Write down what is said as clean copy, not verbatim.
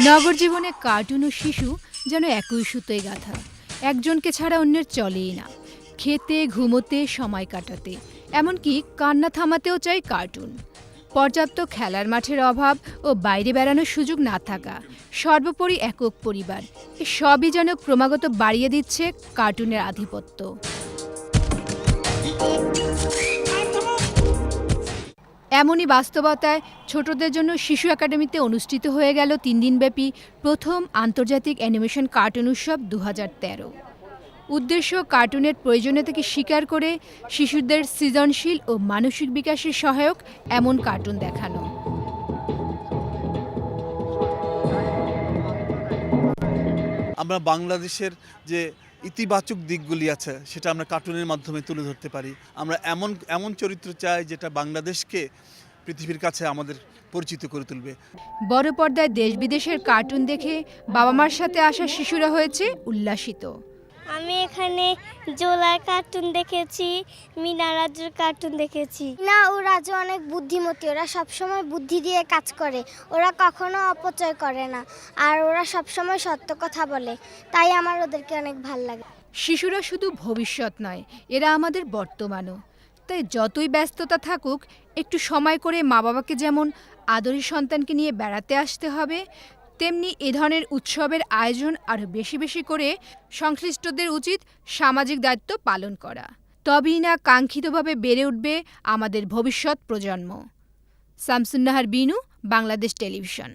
নগর জীবনে কার্টুন ও শিশু যেন একই সুতোয় গাঁথা। একজনকে ছাড়া অন্যের চলেই না। খেতে, ঘুমোতে, সময় কাটাতে, এমনকি কান্না থামাতেও চাই কার্টুন। পর্যাপ্ত খেলার মাঠের অভাব ও বাইরে বেড়ানোর সুযোগ না থাকা, সর্বোপরি একক পরিবার, এ সবই যেন ক্রমাগত বাড়িয়ে দিচ্ছে কার্টুনের আধিপত্য। এমনই বাস্তবতায় ছোটদের জন্য শিশু একাডেমিতে অনুষ্ঠিত হয়ে গেল ৩ দিনব্যাপী প্রথম আন্তর্জাতিক অ্যানিমেশন কার্টুন উৎসব ২০১৩। উদ্দেশ্য কার্টুনের প্রয়োজনীয়তাকে স্বীকার করে শিশুদের সৃজনশীল ও মানসিক বিকাশের সহায়ক এমন কার্টুন দেখানো। আমরা বাংলাদেশের যে ইতিবাচক দিকগুলি আছে সেটা আমরা কার্টুনের মাধ্যমে তুলে ধরতে পারি। আমরা এমন চরিত্র চাই যেটা বাংলাদেশকে পৃথিবীর কাছে আমাদের পরিচিত করে তুলবে। বড় পর্দায় দেশ বিদেশের কার্টুন দেখে বাবা মার সাথে আসা শিশুরা হয়েছে উল্লাসিত। আমি এখানে জোলার কার্টুন দেখেছি, মিনা রাজুর কার্টুন দেখেছি। না, ও রাজু অনেক বুদ্ধিমতী, ওরা সবসময় বুদ্ধি দিয়ে কাজ করে, ওরা কখনো অপচয় করে না, আর ওরা সবসময় সত্য কথা বলে, তাই আমার ওদেরকে অনেক ভালো লাগে। শিশুরা শুধু ভবিষ্যৎ নয়, এরা আমাদের বর্তমানও। তাই যতই ব্যস্ততা থাকুক, একটু সময় করে মা বাবাকে যেমন আদরের সন্তানকে নিয়ে বেড়াতে আসতে হবে, তেমনি এ ধরনের উৎসবের আয়োজন আরও বেশি বেশি করে সংশ্লিষ্টদের উচিত সামাজিক দায়িত্ব পালন করা। তবেই না কাঙ্ক্ষিতভাবে বেড়ে উঠবে আমাদের ভবিষ্যৎ প্রজন্ম। শামসুন নাহার বিনু, বাংলাদেশ টেলিভিশন।